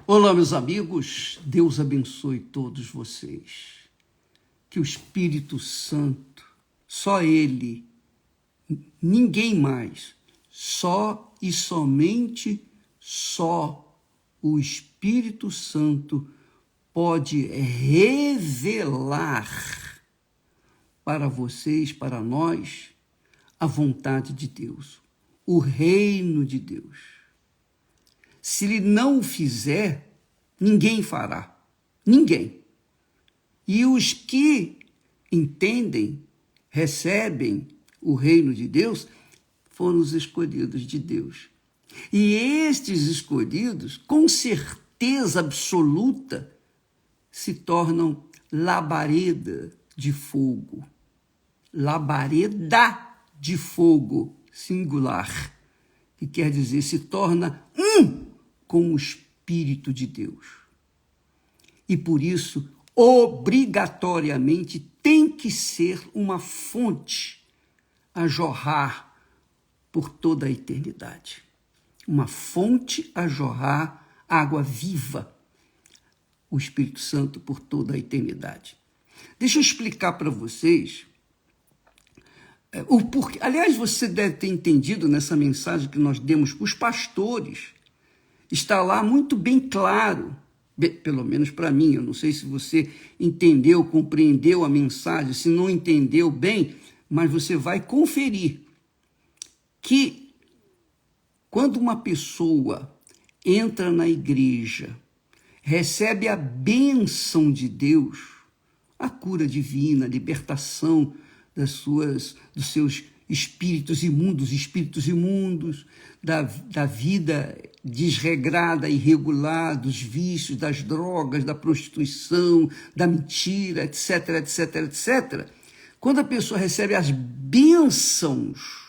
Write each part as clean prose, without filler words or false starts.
Olá, meus amigos, Deus abençoe todos vocês. Que o Espírito Santo, só Ele, ninguém mais, só e somente só o Espírito Santo pode revelar para vocês, para nós, a vontade de Deus, o reino de Deus. Se ele não o fizer, ninguém fará. Ninguém. E os que entendem, recebem o reino de Deus, foram os escolhidos de Deus. E estes escolhidos, com certeza absoluta, se tornam labareda de fogo. Labareda de fogo, singular, que quer dizer, se torna com o Espírito de Deus. E por isso, obrigatoriamente, tem que ser uma fonte a jorrar por toda a eternidade. Uma fonte a jorrar água viva, o Espírito Santo por toda a eternidade. Deixa eu explicar para vocês o porquê. Aliás, você deve ter entendido nessa mensagem que nós demos para os pastores. Está lá muito bem claro, pelo menos para mim. Eu não sei se você entendeu, compreendeu a mensagem, se não entendeu bem, mas você vai conferir que quando uma pessoa entra na igreja, recebe a bênção de Deus, a cura divina, a libertação dos seus espíritos imundos, da vida desregrada, irregular, dos vícios, das drogas, da prostituição, da mentira, etc, etc, etc. Quando a pessoa recebe as bênçãos,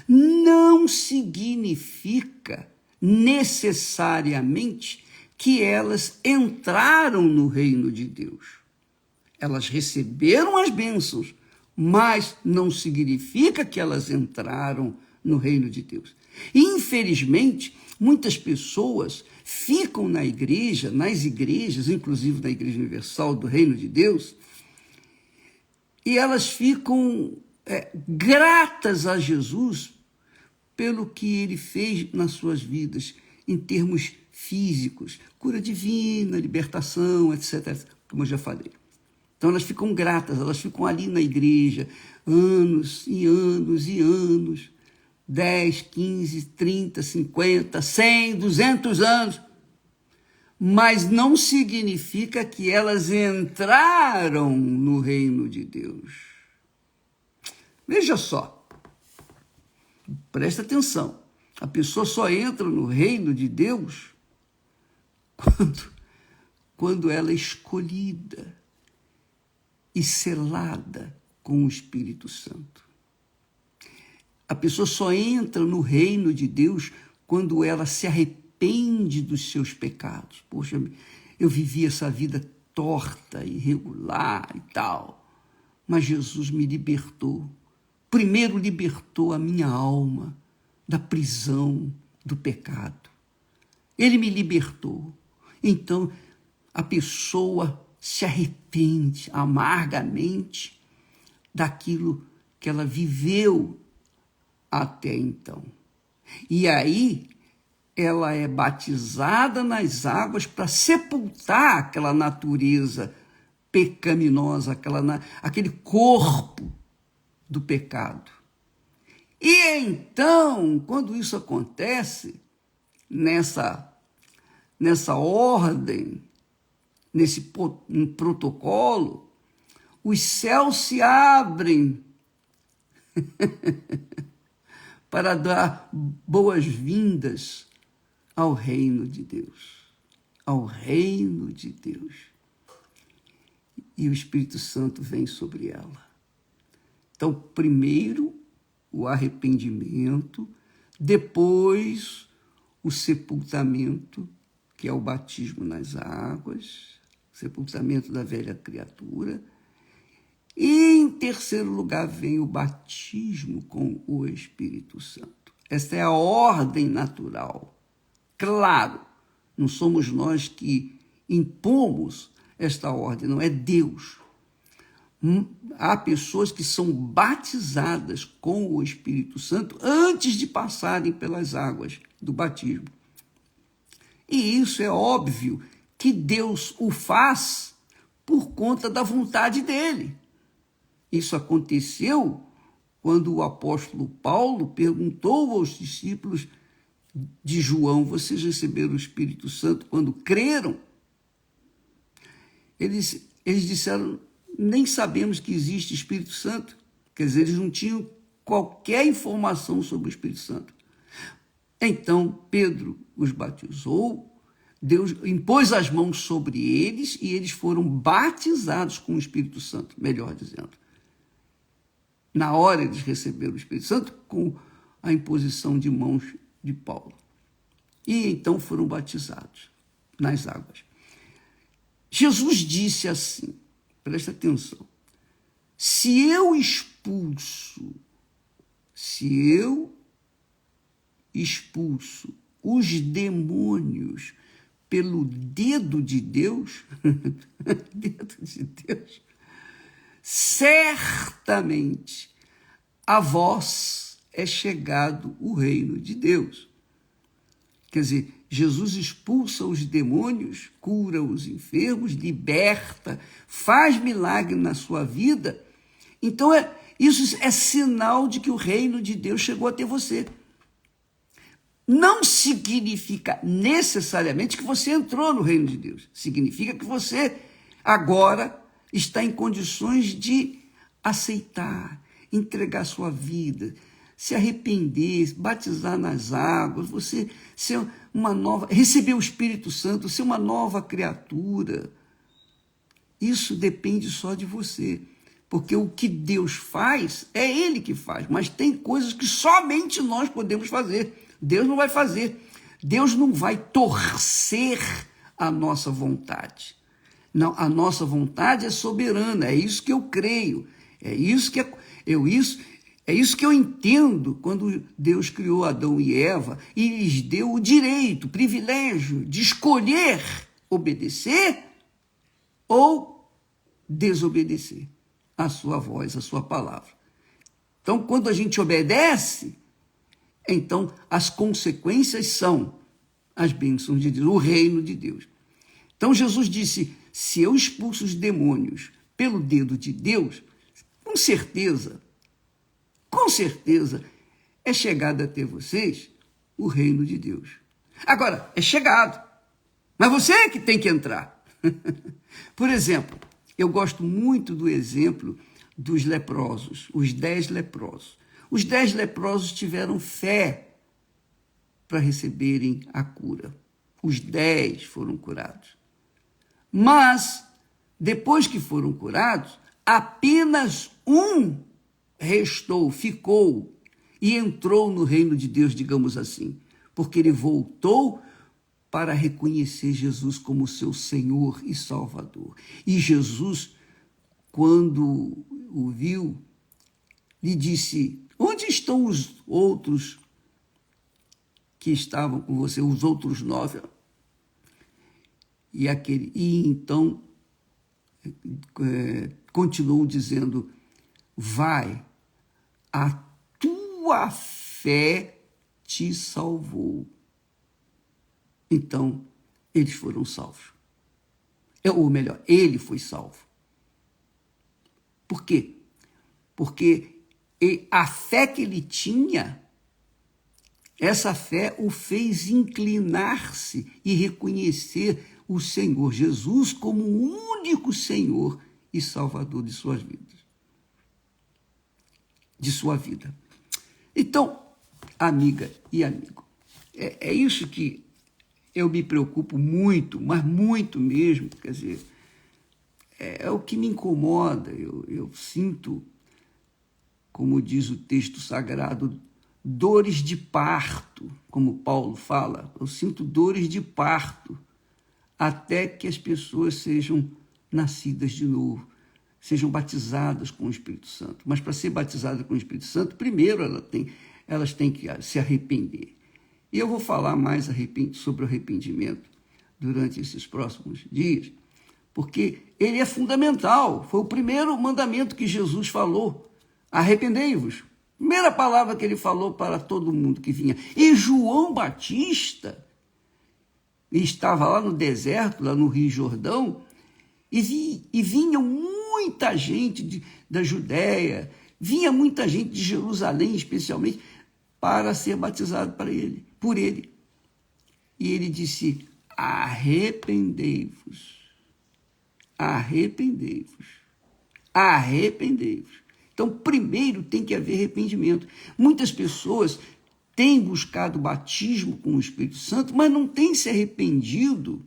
não significa necessariamente que elas entraram no reino de Deus. Elas receberam as bênçãos, mas não significa que elas entraram no reino de Deus. Infelizmente, muitas pessoas ficam na igreja, nas igrejas, inclusive na Igreja Universal do Reino de Deus, e elas ficam gratas a Jesus pelo que ele fez nas suas vidas, em termos físicos, cura divina, libertação, etc., como eu já falei. Então elas ficam gratas, elas ficam ali na igreja, anos e anos e anos, 10, 15, 30, 50, 100, 200 anos, mas não significa que elas entraram no reino de Deus. Veja só, presta atenção, a pessoa só entra no reino de Deus quando ela é escolhida e selada com o Espírito Santo. A pessoa só entra no reino de Deus quando ela se arrepende dos seus pecados. Poxa, eu vivi essa vida torta, irregular e tal, mas Jesus me libertou. Primeiro libertou a minha alma da prisão do pecado. Ele me libertou. Então, a pessoa se arrepende amargamente daquilo que ela viveu até então. E aí, ela é batizada nas águas para sepultar aquela natureza pecaminosa, aquele corpo do pecado. E então, quando isso acontece, nessa ordem, nesse protocolo, os céus se abrem para dar boas-vindas ao reino de Deus. Ao reino de Deus. E o Espírito Santo vem sobre ela. Então, primeiro, o arrependimento, depois, o sepultamento, que é o batismo nas águas, sepultamento da velha criatura. E, em terceiro lugar, vem o batismo com o Espírito Santo. Esta é a ordem natural. Claro, Não somos nós que impomos esta ordem, não é Deus. Há pessoas que são batizadas com o Espírito Santo antes de passarem pelas águas do batismo. E isso é óbvio que Deus o faz por conta da vontade dele. Isso aconteceu quando o apóstolo Paulo perguntou aos discípulos de João: vocês receberam o Espírito Santo quando creram? Eles disseram: nem sabemos que existe Espírito Santo. Quer dizer, eles não tinham qualquer informação sobre o Espírito Santo. Então, Pedro os batizou, Deus impôs as mãos sobre eles e eles foram batizados com o Espírito Santo, melhor dizendo. Na hora eles receberam o Espírito Santo com a imposição de mãos de Paulo. E então foram batizados nas águas. Jesus disse assim, presta atenção: se eu expulso os demônios pelo dedo de Deus, dedo de Deus, certamente a vós é chegado o reino de Deus. Quer dizer, Jesus expulsa os demônios, cura os enfermos, liberta, faz milagre na sua vida. Então, isso é sinal de que o reino de Deus chegou até você. Não significa necessariamente que você entrou no reino de Deus. Significa que você agora está em condições de aceitar, entregar sua vida, se arrepender, batizar nas águas, você ser uma nova, receber o Espírito Santo, ser uma nova criatura. Isso depende só de você, porque o que Deus faz, é Ele que faz, mas tem coisas que somente nós podemos fazer. Deus não vai fazer. Deus não vai torcer a nossa vontade. Não, a nossa vontade é soberana, é isso que eu creio, é isso que eu entendo quando Deus criou Adão e Eva e lhes deu o direito, o privilégio de escolher obedecer ou desobedecer a sua voz, a sua palavra. Então, quando a gente obedece, então as consequências são as bênçãos de Deus, o reino de Deus. Então Jesus disse: se eu expulso os demônios pelo dedo de Deus, com certeza, é chegado até vocês o reino de Deus. Agora, é chegado, mas você é que tem que entrar. Por exemplo, eu gosto muito do exemplo dos leprosos, os 10 leprosos. Os 10 leprosos tiveram fé para receberem a cura. Os 10 foram curados. Mas, depois que foram curados, apenas um ficou e entrou no reino de Deus, digamos assim, porque ele voltou para reconhecer Jesus como seu Senhor e Salvador. E Jesus, quando o viu, lhe disse: onde estão os outros que estavam com você, os outros 9? E então continuou dizendo: vai, a tua fé te salvou. Então, eles foram salvos. Ou melhor, ele foi salvo. Por quê? Porque a fé que ele tinha, essa fé o fez inclinar-se e reconhecer o Senhor Jesus como o único Senhor e Salvador de suas vidas. De sua vida. Então, amiga e amigo, é isso que eu me preocupo muito, mas muito mesmo, quer dizer, é o que me incomoda. Eu sinto, como diz o texto sagrado, dores de parto, como Paulo fala. Eu sinto dores de parto, até que as pessoas sejam nascidas de novo, sejam batizadas com o Espírito Santo. Mas para ser batizada com o Espírito Santo, primeiro elas têm que se arrepender. E eu vou falar mais sobre o arrependimento durante esses próximos dias, porque ele é fundamental. Foi o primeiro mandamento que Jesus falou: arrependei-vos. Primeira palavra que ele falou para todo mundo que vinha. E João Batista estava lá no deserto, lá no Rio Jordão, e vinha muita gente da Judéia, vinha muita gente de Jerusalém, especialmente, para ser batizado por ele. E ele disse: arrependei-vos, arrependei-vos, arrependei-vos. Então, primeiro tem que haver arrependimento. Muitas pessoas têm buscado batismo com o Espírito Santo, mas não têm se arrependido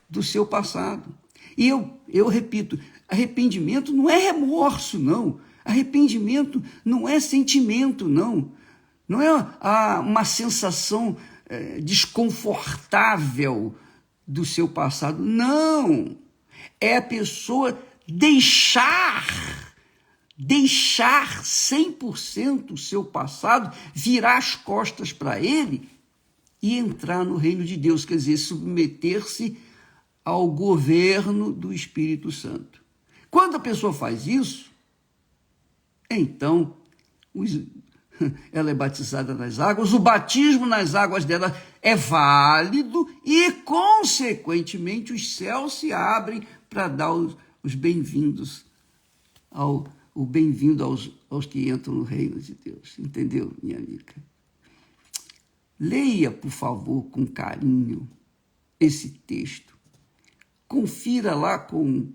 do seu passado. E eu repito, arrependimento não é remorso, não. Arrependimento não é sentimento, não. Não é uma sensação desconfortável do seu passado. Não. É a pessoa deixar 100% o seu passado, virar as costas para ele e entrar no reino de Deus, quer dizer, submeter-se ao governo do Espírito Santo. Quando a pessoa faz isso, então ela é batizada nas águas, o batismo nas águas dela é válido e, consequentemente, os céus se abrem para dar os bem-vindos o bem-vindo aos que entram no reino de Deus. Entendeu, minha amiga? Leia, por favor, com carinho esse texto. Confira lá com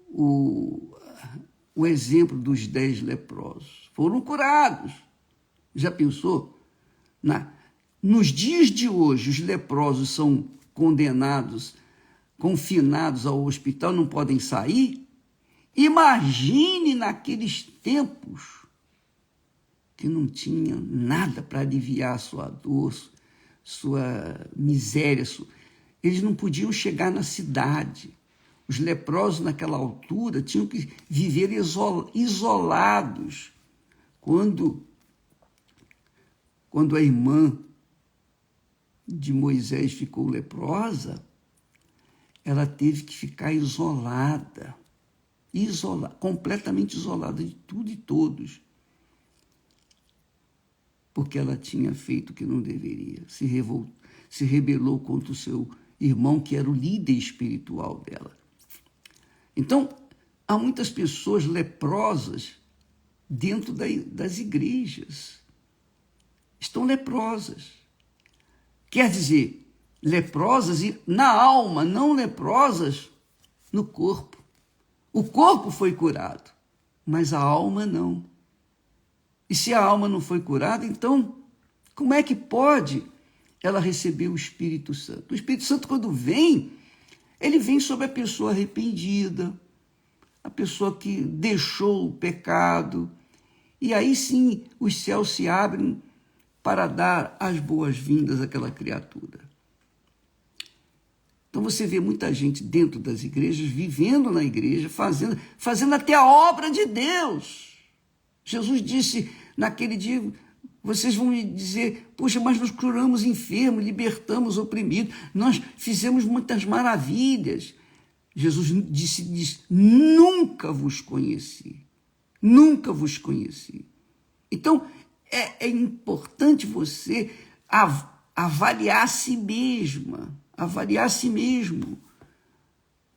o exemplo dos 10 leprosos. Foram curados. Já pensou? Nos dias de hoje, os leprosos são condenados, confinados ao hospital, não podem sair. Imagine naqueles tempos que não tinham nada para aliviar sua dor, sua miséria. Eles não podiam chegar na cidade. Os leprosos, naquela altura, tinham que viver isolados. Quando a irmã de Moisés ficou leprosa, ela teve que ficar isolada, completamente isolada de tudo e todos, porque ela tinha feito o que não deveria, se rebelou contra o seu irmão, que era o líder espiritual dela. Então, há muitas pessoas leprosas dentro das igrejas. Estão leprosas. Quer dizer, leprosas na alma, não leprosas no corpo. O corpo foi curado, mas a alma não. E se a alma não foi curada, então, como é que pode ela receber o Espírito Santo? O Espírito Santo, quando vem, ele vem sobre a pessoa arrependida, a pessoa que deixou o pecado, e aí sim os céus se abrem para dar as boas-vindas àquela criatura. Então você vê muita gente dentro das igrejas, vivendo na igreja, fazendo até a obra de Deus. Jesus disse naquele dia: vocês vão me dizer, poxa, mas nós curamos enfermos, libertamos oprimidos, nós fizemos muitas maravilhas. Jesus disse, nunca vos conheci, nunca vos conheci. Então, é importante você avaliar a si mesma,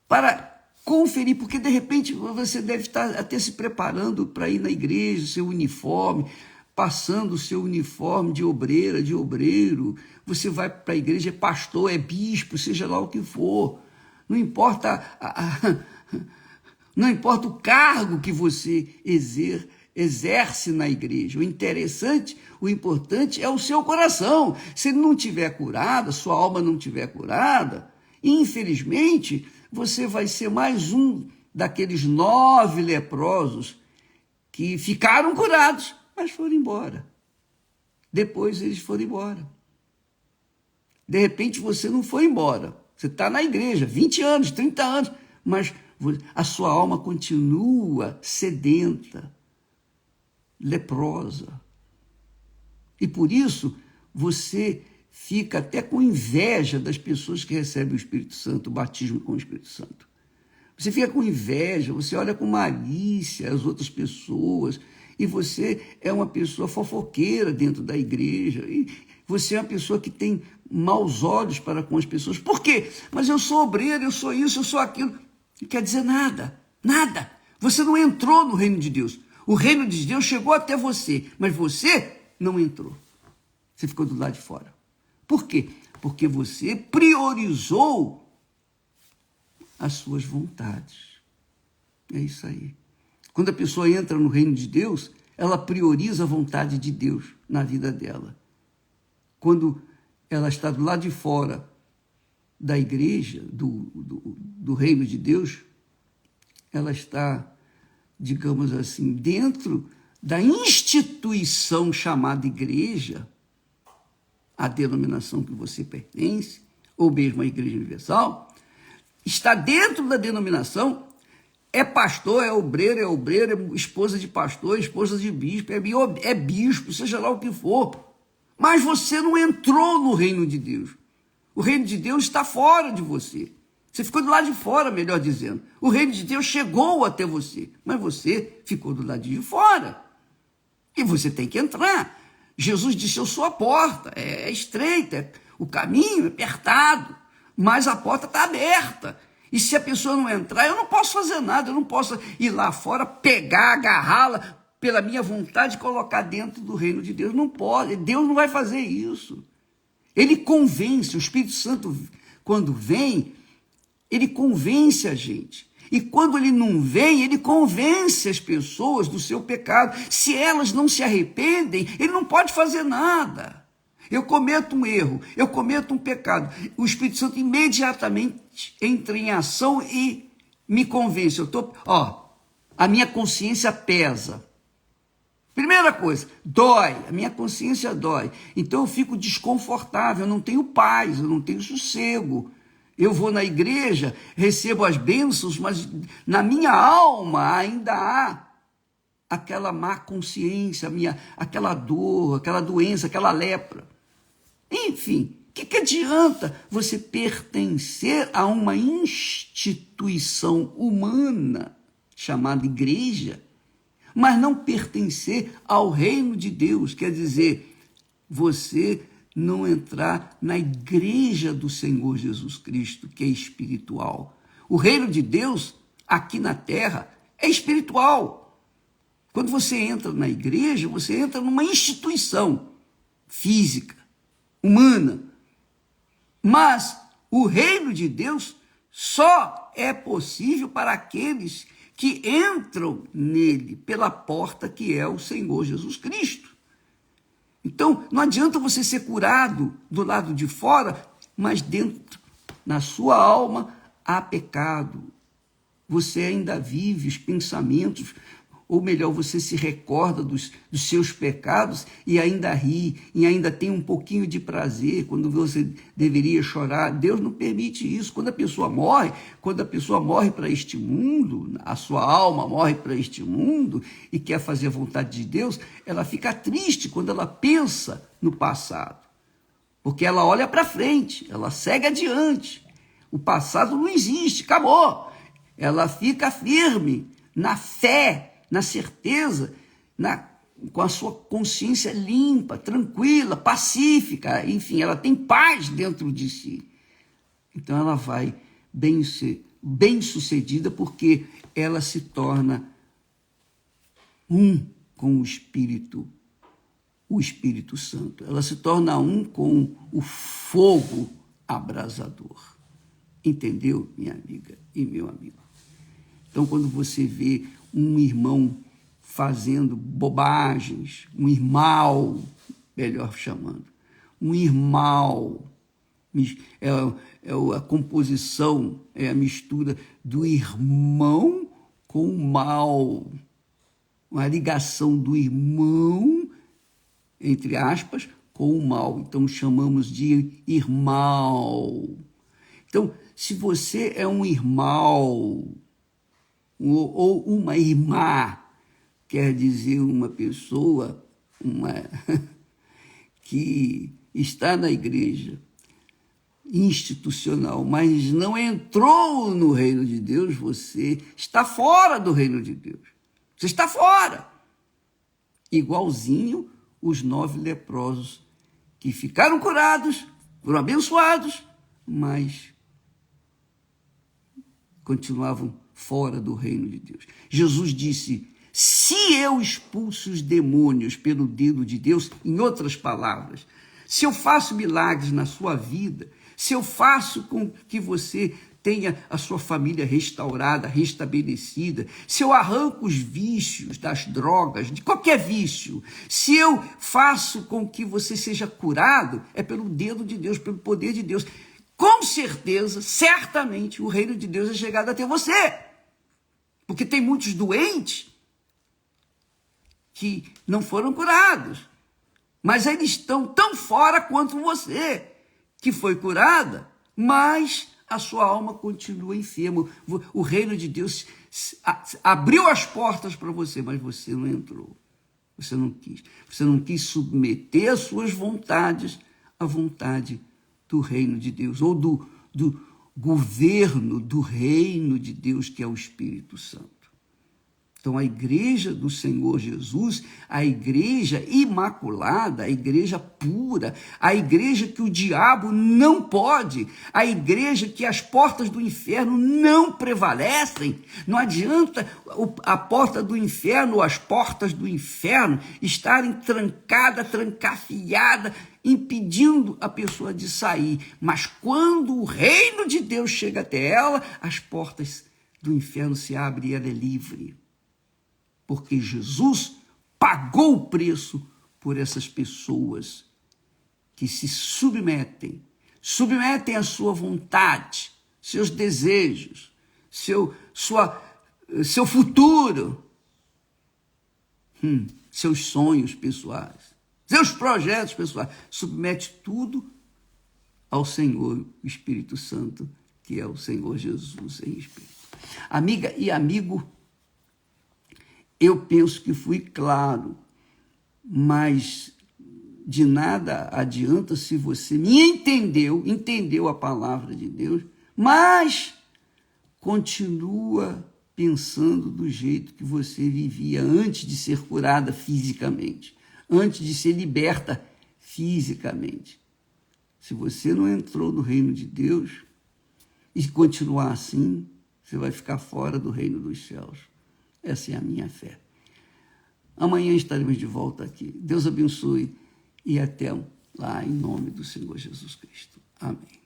para conferir, porque de repente você deve estar até se preparando para ir na igreja, seu uniforme, passando o seu uniforme de obreira, de obreiro, você vai para a igreja, é pastor, é bispo, seja lá o que for, não importa, não importa o cargo que você exerce na igreja, o importante é o seu coração. Se ele não estiver curado, sua alma não estiver curada, infelizmente, você vai ser mais um daqueles 9 leprosos que ficaram curados, mas foram embora. Depois eles foram embora. De repente você não foi embora. Você está na igreja, 20 anos, 30 anos, mas a sua alma continua sedenta, leprosa. E por isso você fica até com inveja das pessoas que recebem o Espírito Santo, o batismo com o Espírito Santo. Você fica com inveja, você olha com malícia as outras pessoas, e você é uma pessoa fofoqueira dentro da igreja, e você é uma pessoa que tem maus olhos para com as pessoas. Por quê? Mas eu sou obreiro, eu sou isso, eu sou aquilo. Não quer dizer nada, nada. Você não entrou no reino de Deus. O reino de Deus chegou até você, mas você não entrou. Você ficou do lado de fora. Por quê? Porque você priorizou as suas vontades. É isso aí. Quando a pessoa entra no reino de Deus, ela prioriza a vontade de Deus na vida dela. Quando ela está do lado de fora da igreja, do reino de Deus, ela está, digamos assim, dentro da instituição chamada igreja, a denominação que você pertence, ou mesmo a Igreja Universal, está dentro da denominação, é pastor, é obreiro, é esposa de pastor, é esposa de bispo, é bispo, seja lá o que for. Mas você não entrou no reino de Deus. O reino de Deus está fora de você. Você ficou do lado de fora, melhor dizendo. O reino de Deus chegou até você, mas você ficou do lado de fora. E você tem que entrar. Jesus disse, eu sou a porta, é estreita, o caminho é apertado, mas a porta está aberta. E se a pessoa não entrar, eu não posso fazer nada, eu não posso ir lá fora, pegar, agarrá-la pela minha vontade e colocar dentro do reino de Deus. Não pode, Deus não vai fazer isso. Ele convence, o Espírito Santo, quando vem, ele convence a gente. E quando ele não vem, ele convence as pessoas do seu pecado. Se elas não se arrependem, ele não pode fazer nada. Eu cometo um erro, eu cometo um pecado. O Espírito Santo imediatamente entra em ação e me convence. A minha consciência pesa. Primeira coisa, dói, a minha consciência dói. Então eu fico desconfortável, eu não tenho paz, eu não tenho sossego. Eu vou na igreja, recebo as bênçãos, mas na minha alma ainda há aquela má consciência, aquela dor, aquela doença, aquela lepra. Enfim, o que adianta você pertencer a uma instituição humana chamada igreja, mas não pertencer ao reino de Deus? Quer dizer, você não entrar na igreja do Senhor Jesus Cristo, que é espiritual. O reino de Deus, aqui na terra, é espiritual. Quando você entra na igreja, você entra numa instituição física, humana. Mas o reino de Deus só é possível para aqueles que entram nele pela porta que é o Senhor Jesus Cristo. Então, não adianta você ser curado do lado de fora, mas dentro, na sua alma, há pecado. Você ainda vive os pensamentos, ou melhor, você se recorda dos seus pecados e ainda ri, e ainda tem um pouquinho de prazer quando você deveria chorar. Deus não permite isso. Quando a pessoa morre para este mundo, a sua alma morre para este mundo e quer fazer a vontade de Deus, ela fica triste quando ela pensa no passado, porque ela olha para frente, ela segue adiante. O passado não existe, acabou. Ela fica firme na fé, na certeza, com a sua consciência limpa, tranquila, pacífica, enfim, ela tem paz dentro de si. Então ela vai bem-sucedida porque ela se torna um com o Espírito Santo. Ela se torna um com o fogo abrasador. Entendeu, minha amiga e meu amigo? Então, quando você vê um irmão fazendo bobagens, um irmão, melhor chamando, um irmão, a composição, é a mistura do irmão com o mal, uma ligação do irmão, entre aspas, com o mal. Então, chamamos de irmão. Então, se você é um irmão ou uma irmã, quer dizer uma pessoa que está na igreja institucional, mas não entrou no reino de Deus, você está fora do reino de Deus. Você está fora. Igualzinho os 9 leprosos que ficaram curados, foram abençoados, mas continuavam fora do reino de Deus. Jesus disse: se eu expulso os demônios pelo dedo de Deus, em outras palavras, se eu faço milagres na sua vida, se eu faço com que você tenha a sua família restaurada, restabelecida, se eu arranco os vícios das drogas, de qualquer vício, se eu faço com que você seja curado, é pelo dedo de Deus, pelo poder de Deus. Com certeza, certamente, o reino de Deus é chegado até você. Porque tem muitos doentes que não foram curados, mas eles estão tão fora quanto você, que foi curada, mas a sua alma continua enferma. O reino de Deus abriu as portas para você, mas você não entrou. Você não quis. Você não quis submeter as suas vontades à vontade do reino de Deus, ou do governo do reino de Deus, que é o Espírito Santo. Então, a igreja do Senhor Jesus, a igreja imaculada, a igreja pura, a igreja que o diabo não pode, a igreja que as portas do inferno não prevalecem. Não adianta a porta do inferno ou as portas do inferno estarem trancafiadas, impedindo a pessoa de sair. Mas quando o reino de Deus chega até ela, as portas do inferno se abrem e ela é livre. Porque Jesus pagou o preço por essas pessoas que se submetem à sua vontade, seus desejos, seu futuro, seus sonhos pessoais, seus projetos pessoais. Submete tudo ao Senhor, o Espírito Santo, que é o Senhor Jesus em espírito. Amiga e amigo, eu penso que fui claro, mas de nada adianta se você me entendeu a palavra de Deus, mas continua pensando do jeito que você vivia antes de ser curada fisicamente, antes de ser liberta fisicamente. Se você não entrou no reino de Deus e continuar assim, você vai ficar fora do reino dos céus. Essa é a minha fé. Amanhã estaremos de volta aqui. Deus abençoe e até lá, em nome do Senhor Jesus Cristo. Amém.